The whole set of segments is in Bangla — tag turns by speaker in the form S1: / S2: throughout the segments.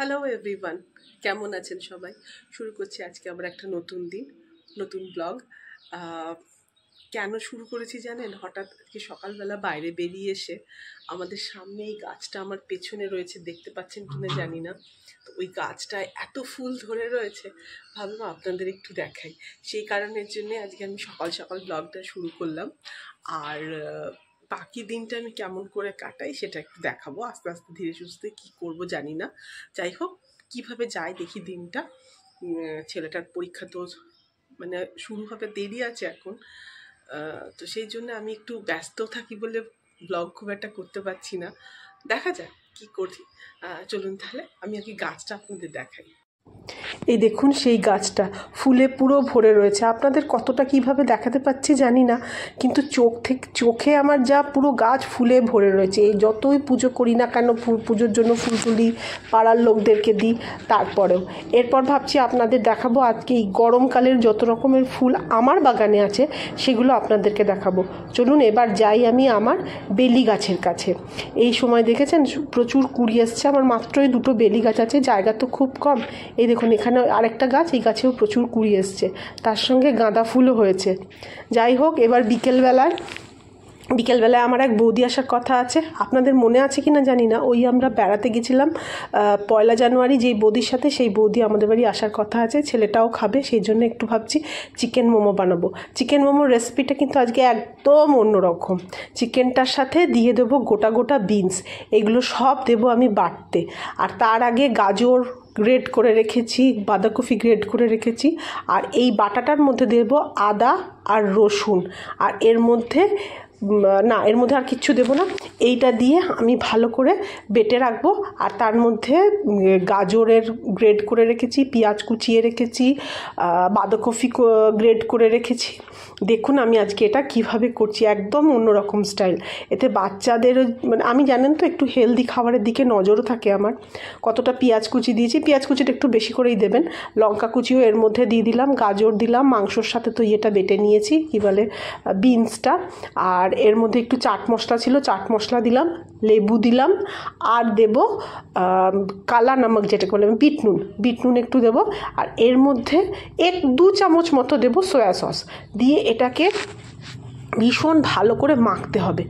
S1: হ্যালো এভরিওয়ান, কেমন আছেন সবাই? শুরু করছি আজকে আবার একটা নতুন দিন, নতুন ব্লগ। কেন শুরু করেছি জানেন? হঠাৎ আজকে সকালবেলা বাইরে বেরিয়ে এসে আমাদের সামনে এই গাছটা আমার পেছনে রয়েছে, দেখতে পাচ্ছেন কিনা জানি না। তো ওই গাছটায় এত ফুল ধরে রয়েছে, ভাবলাম আপনাদের একটু দেখাই। সেই কারণের জন্যে আজকে আমি সকাল সকাল ব্লগটা শুরু করলাম। আর বাকি দিনটা আমি কেমন করে কাটাই সেটা একটু দেখাবো। আস্তে আস্তে ধীরে সুস্থে কী করবো জানি না, যাই হোক কীভাবে যায় দেখি দিনটা। ছেলেটার পরীক্ষা তো মানে শুরু হবে, দেরি আছে এখন। তো সেই জন্য আমি একটু ব্যস্ত থাকি বলে ব্লগ খুব একটা করতে পারছি না। দেখা যাক কী করি। চলুন তাহলে আমি আগে গাছটা আপনাদের দেখাই। এই দেখুন সেই গাছটা ফুলে পুরো ভরে রয়েছে। আপনাদের কতটা কিভাবে দেখাতে পাচ্ছি জানি না, কিন্তু চোখে আমার যা পুরো গাছ ফুলে ভরে রয়েছে। এই যতই পুজো করি না কেন, পুজোর জন্য ফুল তুলি, পাড়ার লোকদেরকে দিই, তারপরেও এরপর ভাবছি আপনাদের দেখাবো আজকে এই গরমকালের যত রকমের ফুল আমার বাগানে আছে সেগুলো আপনাদেরকে দেখাবো। চলুন এবার যাই আমি আমার বেলি গাছের কাছে। এই সময় দেখেছেন প্রচুর কুড়ি এসছে। আমার মাত্রই দুটো বেলি গাছ আছে, জায়গা তো খুব কম। এই দেখুন এখানে আরেকটা গাছ, এই গাছেও প্রচুর কুড়ি এসছে, তার সঙ্গে গাঁদা ফুলও হয়েছে। যাই হোক, এবার বিকেলবেলায় আমার এক বৌদি আসার কথা আছে। আপনাদের মনে আছে কি না জানি না, ওই আমরা বেড়াতে গেছিলাম 1 জানুয়ারি, যেই বৌদির সাথে, সেই বৌদি আমাদের বাড়ি আসার কথা আছে। ছেলেটাও খাবে, সেই জন্য একটু ভাবছি চিকেন মোমো বানাবো। চিকেন মোমোর রেসিপিটা কিন্তু আজকে একদম অন্যরকম। চিকেনটার সাথে দিয়ে দেবো গোটা গোটা বিনস, এগুলো সব দেবো আমি বাটতে। আর তার আগে গাজর গ্রেড করে রেখেছি, বাঁধাকপি গ্রেড করে রেখেছি। আর এই বাটাটার মধ্যে দেবো আদা আর রসুন। আর এর মধ্যে আর কিচ্ছু দেবো না। এইটা দিয়ে আমি ভালো করে বেটে রাখবো। আর তার মধ্যে গাজরের গ্রেড করে রেখেছি, পেঁয়াজ কুচিয়ে রেখেছি, বাঁধাকপি গ্রেড করে রেখেছি। দেখুন আমি আজকে এটা কিভাবে করছি, একদম অন্যরকম স্টাইল। এতে বাচ্চাদের মানে আমি জানেন তো একটু হেলদি খাবারের দিকে নজরও থাকে আমার। কতটা পেঁয়াজ কুচি দিয়েছি, পেঁয়াজ কুচিটা একটু বেশি করেই দেবেন। লঙ্কা কুচিও এর মধ্যে দিয়ে দিলাম, গাজর দিলাম, মাংসর সাথে তো এটা বেটে নিয়েছি, কী বলে বিনসটা। আর এর মধ্যে একটু চাট মশলা ছিল, চাট মশলা দিলাম, লেবু দিলাম, আর দেব কালা নমক, যেটাকে বলে বিট নুন একটু দেবো। আর এর মধ্যে 1-2 চামচ মতো দেবো সয়া সস দিয়ে এটাকে ভীষণ ভালো করে মাখতে হবে।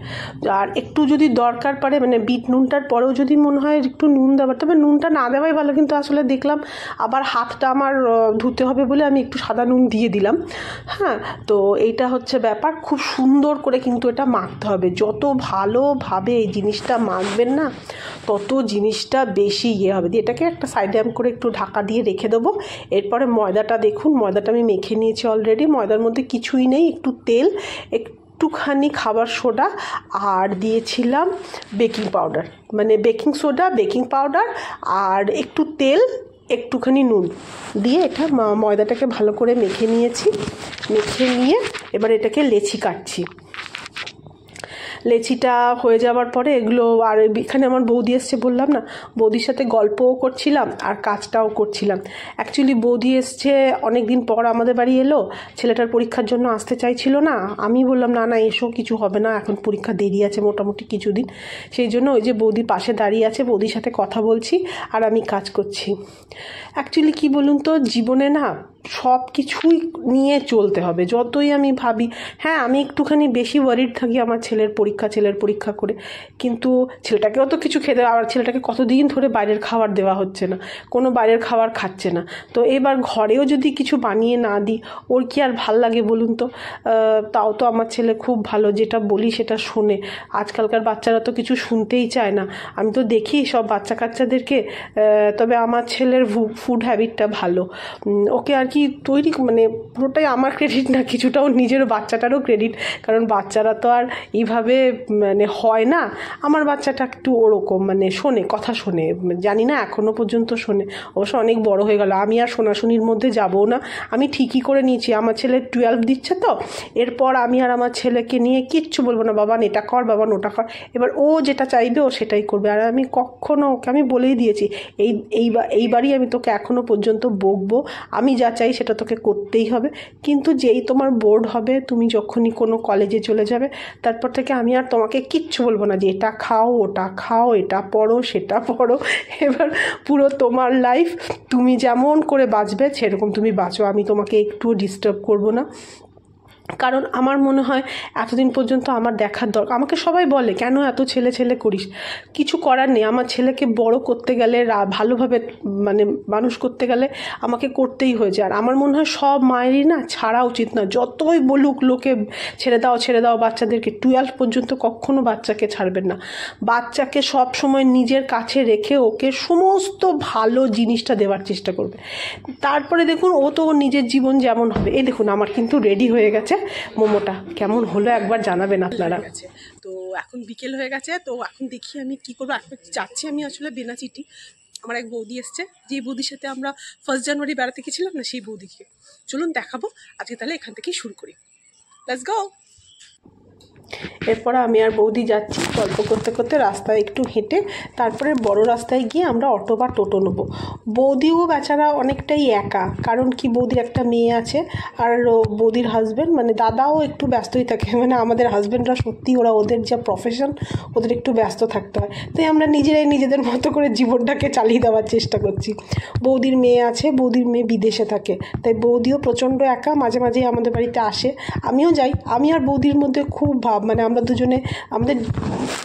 S1: আর একটু যদি দরকার পড়ে, মানে বিট নুনটার পরেও যদি মনে হয় একটু নুন দেওয়ার, তবে নুনটা না দেওয়াই ভালো। কিন্তু আসলে দেখলাম আবার হাতটা আমার ধুতে হবে বলে আমি একটু সাদা নুন দিয়ে দিলাম। হ্যাঁ, তো এইটা হচ্ছে ব্যাপার। খুব সুন্দর করে কিন্তু এটা মাখতে হবে। যত ভালোভাবে এই জিনিসটা মাখবেন না, তত জিনিসটা বেশি হবে। দিয়ে এটাকে একটা সাইডে আমি করে একটু ঢাকা দিয়ে রেখে দেবো। এরপরে ময়দাটা দেখুন, ময়দাটা আমি মেখে নিয়েছি অলরেডি। ময়দার মধ্যে কিছুই নেই, একটু তেল, একটুখানি খাবার সোডা, আর দিয়েছিলাম বেকিং পাউডার, মানে বেকিং সোডা, বেকিং পাউডার, আর একটু তেল, একটুখানি নুন দিয়ে এটা ময়দাটাকে ভালো করে মেখে নিয়েছি। মেখে নিয়ে এবার এটাকে লেচি কাটছি। লেচিটা হয়ে যাওয়ার পরে এগুলো, আর এখানে আমার বৌদি এসছে বললাম না, বৌদির সাথে গল্পও করছিলাম আর কাজটাও করছিলাম। অ্যাকচুয়ালি বৌদি এসছে অনেক দিন পর আমাদের বাড়ি এলো। ছেলেটার পরীক্ষার জন্য আসতে চাইছিল না, আমি বললাম না এসো, কিছু হবে না, এখন পরীক্ষা দেরি আছে মোটামুটি কিছুদিন। সেই জন্য ওই যে বৌদি পাশে দাঁড়িয়ে আছে, বৌদির সাথে কথা বলছি আর আমি কাজ করছি। অ্যাকচুয়ালি কি বলুন তো, জীবনে না সব কিছুই নিয়ে চলতে হবে। যতই আমি ভাবি, হ্যাঁ আমি একটুখানি বেশি ওয়ারিড থাকি আমার ছেলের পরীক্ষা করে, কিন্তু ছেলেটাকেও তো কিছু খেতে, আর ছেলেটাকে কতদিন ধরে বাইরের খাবার দেওয়া হচ্ছে না, কোনো বাইরের খাবার খাচ্ছে না। তো এবার ঘরেও যদি কিছু বানিয়ে না দিই, ওর কি আর ভাল লাগে বলুন তো? তাও তো আমার ছেলে খুব ভালো, যেটা বলি সেটা শোনে। আজকালকার বাচ্চারা তো কিছু শুনতেই চায় না। আমি তো দেখি সব বাচ্চা কাচ্চাদেরকে, তবে আমার ছেলের ফুড হ্যাবিটটা ভালো। ওকে আর কি তৈরি, মানে পুরোটাই আমার ক্রেডিট না, কিছুটা ওর নিজের বাচ্চাটারও ক্রেডিট, কারণ বাচ্চারা তো আর এইভাবে মানে হয় না। আমার বাচ্চাটা একটু ওরকম, মানে শোনে, কথা শোনে, জানি না এখনও পর্যন্ত শোনে। অবশ্য অনেক বড় হয়ে গেল, আমি আর শোনাশুনির মধ্যে যাবো না। আমি ঠিকই করে নিয়েছি, আমার ছেলে 12 দিচ্ছে, তো এরপর আমি আর আমার ছেলেকে নিয়ে কিচ্ছু বলবো না, বাবা এটা কর, বাবা ওটা কর। এবার ও যেটা চাইবে ও সেটাই করবে। আর আমি কখনো ওকে আমি বলেই দিয়েছি, এইবারই আমি তোকে এখনও পর্যন্ত বকবো, আমি যা চাই সেটা তোকে করতেই হবে। কিন্তু যেই তোমার বোর্ড হবে, তুমি যখনই কোনো কলেজে চলে যাবে, তারপর থেকে আমি আমি আর তোমাকে কিচ্ছু বলবো না যে এটা খাও ওটা খাও, এটা পড়ো সেটা পড়ো। এবার পুরো তোমার লাইফ, তুমি যেমন করে বাঁচবে সেরকম তুমি বাঁচো, আমি তোমাকে একটুও ডিস্টার্ব করবো না। কারণ আমার মনে হয় এতদিন পর্যন্ত আমার দেখার দরকার। আমাকে সবাই বলে কেন এত ছেলে ছেলে করিস, কিছু করার নেই। আমার ছেলেকে বড় করতে গেলে, ভালোভাবে মানে মানুষ করতে গেলে আমাকে করতেই হয়েছে। আর আমার মনে হয় সব মায়েরই না ছাড়া উচিত না, যতই বলুক লোকে ছেড়ে দাও বাচ্চাদেরকে, 12 পর্যন্ত কখনো বাচ্চাকে ছাড়বেন না। বাচ্চাকে সব সময় নিজের কাছে রেখে ওকে সমস্ত ভালো জিনিসটা দেওয়ার চেষ্টা করবে। তারপরে দেখুন ও তো নিজের জীবন যেমন হবে। এই দেখুন আমার কিন্তু রেডি হয়ে গেছে মোমোটা, কেমন হলো একবার জানাবেন আপনারা। তো এখন বিকেল হয়ে গেছে, তো এখন দেখি আমি কি করবো। এখন যাচ্ছি আমি আসলে বেনাচিটি, আমার এক বৌদি এসছে, যে বৌদির সাথে আমরা 1 জানুয়ারি বেড়াতে গেছিলাম না, সেই বৌদিকে চলুন দেখাবো আজকে। তাহলে এখান থেকেই শুরু করি, লেটস গো। এরপর আমি আর বৌদি যাচ্ছি গল্প করতে করতে, রাস্তায় একটু হেঁটে তারপরে বড় রাস্তায় গিয়ে আমরা অটো বা টোটো নেবো। বৌদিও বেচারা অনেকটাই একা, কারণ কি বৌদির একটা মেয়ে আছে, আর বৌদির হাজব্যান্ড মানে দাদাও একটু ব্যস্তই থাকে। মানে আমাদের হাজব্যান্ডরা সত্যি, ওদের যা প্রফেশন, ওদের একটু ব্যস্ত থাকতে হয়। তাই আমরা নিজেরাই নিজেদের মতো করে জীবনটাকে চালিয়ে দেওয়ার চেষ্টা করছি। বৌদির মেয়ে আছে, বৌদির মেয়ে বিদেশে থাকে, তাই বৌদিও প্রচণ্ড একা, মাঝে মাঝেই আমাদের বাড়িতে আসে, আমিও যাই। আমি আর বৌদির মধ্যে খুব মানে আমরা দুজনে, আমাদের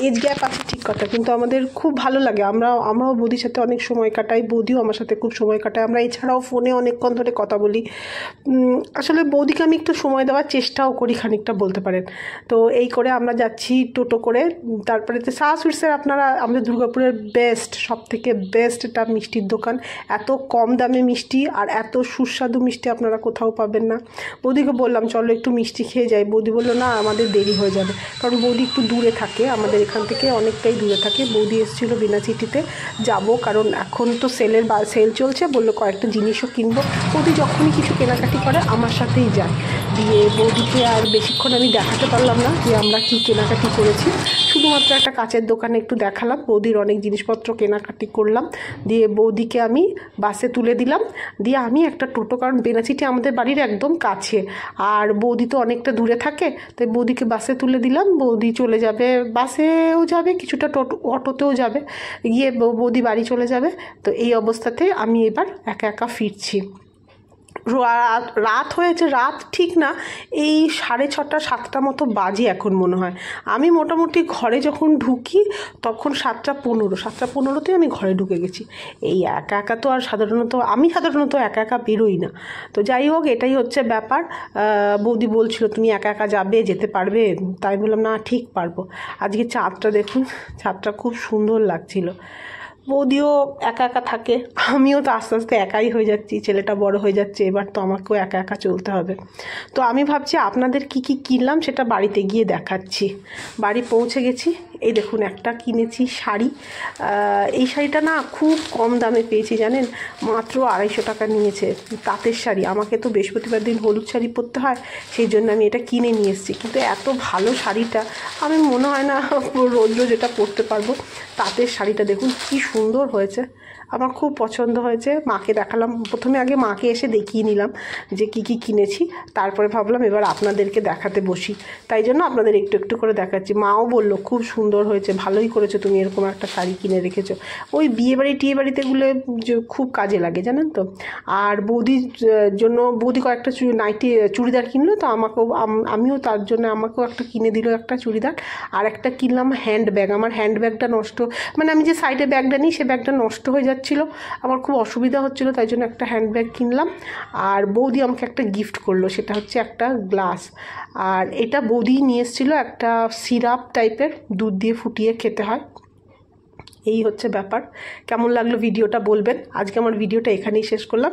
S1: এজ গ্যাপ আছে ঠিক কথা, কিন্তু আমাদের খুব ভালো লাগে। আমরাও বৌদির সাথে অনেক সময় কাটাই, বৌদিও আমার সাথে খুব সময় কাটায়। আমরা এছাড়াও ফোনে অনেকক্ষণ ধরে কথা বলি। আসলে বৌদিকে আমি একটু সময় দেওয়ার চেষ্টাও করি খানিকটা, বলতে পারেন। তো এই করে আমরা যাচ্ছি টোটো করে। তারপরে তো শাহ সুইটসের, আপনারা আমাদের দুর্গাপুরের বেস্ট, সব থেকে বেস্ট এটা মিষ্টির দোকান। এত কম দামে মিষ্টি আর এত সুস্বাদু মিষ্টি আপনারা কোথাও পাবেন না। বৌদিকে বললাম চলো একটু মিষ্টি খেয়ে যাই, বৌদি বললো না আমাদের দেরি হয়ে যাবে, কারণ বৌদি একটু দূরে থাকে, আমাদের এখান থেকে অনেকটাই দূরে থাকে। বৌদি এসেছিলো বেনাচিটিতে যাব, কারণ এখন তো সেল চলছে, বললো কয়েকটা জিনিসও কিনবো। বৌদি যখনই কিছু কেনাকাটি করে আমার সাথেই যায়। দিয়ে বৌদিকে আর বেশিক্ষণ আমি দেখাতে পারলাম না যে আমরা কি কেনাকাটি করেছি, শুধুমাত্র একটা কাচের দোকানে একটু দেখালাম, বৌদির অনেক জিনিসপত্র কেনাকাটি করলাম। দিয়ে বৌদিকে আমি বাসে তুলে দিলাম, দিয়ে আমি একটা টোটো, কারণ বেনাচিটি আমাদের বাড়ির একদম কাছে আর বৌদি তো অনেকটা দূরে থাকে, তাই বৌদিকে বাসে তুলে দিলাম। বৌদি চলে যাবে, বাসেও যাবে কিছুটা, অটোতেও যাবে, গিয়ে বৌদি বাড়ি চলে যাবে। তো এই অবস্থাতে আমি এবার একা একা ফিরছি। রাত হয়েছে, রাত ঠিক না, এই 6:30 7টা মতো বাজে এখন মনে হয়। আমি মোটামুটি ঘরে যখন ঢুকি তখন 7:15 আমি ঘরে ঢুকে গেছি। এই একা একা তো আর আমি সাধারণত একা একা বেরোই না। তো যাই হোক, এটাই হচ্ছে ব্যাপার। বৌদি বলছিল তুমি একা একা যেতে পারবে, তাই বললাম না ঠিক পারবো। আজকে চাঁদটা দেখুন, চাঁদটা খুব সুন্দর লাগছিল। বৌদিও একা একা থাকে, আমিও তো আস্তে আস্তে একাই হয়ে যাচ্ছি, ছেলেটা বড় হয়ে যাচ্ছে, এবার তো আমাকেও একা একা চলতে হবে। তো আমি ভাবছি আপনাদের কি কি কিনলাম সেটা বাড়িতে গিয়ে দেখাচ্ছি। বাড়ি পৌঁছে গেছি, এই দেখুন একটা কিনেছি শাড়ি। এই শাড়িটা না খুব কম দামে পেয়েছি জানেন, মাত্র 250 টাকা নিয়েছে। তাঁতের শাড়ি, আমাকে তো বৃহস্পতিবার দিন হলুদ শাড়ি পরতে হয়, সেই জন্য আমি এটা কিনে নিয়ে এসেছি। কিন্তু এত ভালো শাড়িটা আমি মনে হয় না রোজ এটা পরতে পারবো। তাঁতের শাড়িটা দেখুন কি সুন্দর হয়েছে, আমার খুব পছন্দ হয়েছে। মাকে দেখালাম, প্রথমে আগে মাকে এসে দেখিয়ে নিলাম যে কি কি কিনেছি, তারপরে ভাবলাম এবার আপনাদেরকে দেখাতে বসি, তাই জন্য আপনাদের একটু একটু করে দেখাচ্ছি। মাও বললো খুব সুন্দর হয়েছে, ভালোই করেছো তুমি এরকম একটা শাড়ি কিনে রেখেছো, ওই টিয়ে বাড়িতেগুলো খুব কাজে লাগে জানেন তো। আর বৌদির জন্য বৌদি কয়েকটা চুড়িদার কিনলো, তো আমিও তার জন্য আমাকেও একটা কিনে দিল একটা চুড়িদার। আর একটা কিনলাম হ্যান্ডব্যাগ, আমার হ্যান্ডব্যাগটা নষ্ট, মানে আমি যে সাইডে ব্যাগটা নিই সে ব্যাগটা নষ্ট হয়ে যাচ্ছিল, আমার খুব অসুবিধা হচ্ছিলো, তাই জন্য একটা হ্যান্ডব্যাগ কিনলাম। আর বৌদি আমাকে একটা গিফট করলো, সেটা হচ্ছে একটা গ্লাস। আর এটা বৌদি নিয়ে এসেছিলো একটা সিরাপ টাইপের, দুধ দিয়ে ফুটিয়ে খেতে হয়। এই হচ্ছে ব্যাপার। কেমন লাগলো ভিডিওটা বলবেন। আজকে আমার ভিডিওটা এখানেই শেষ করলাম।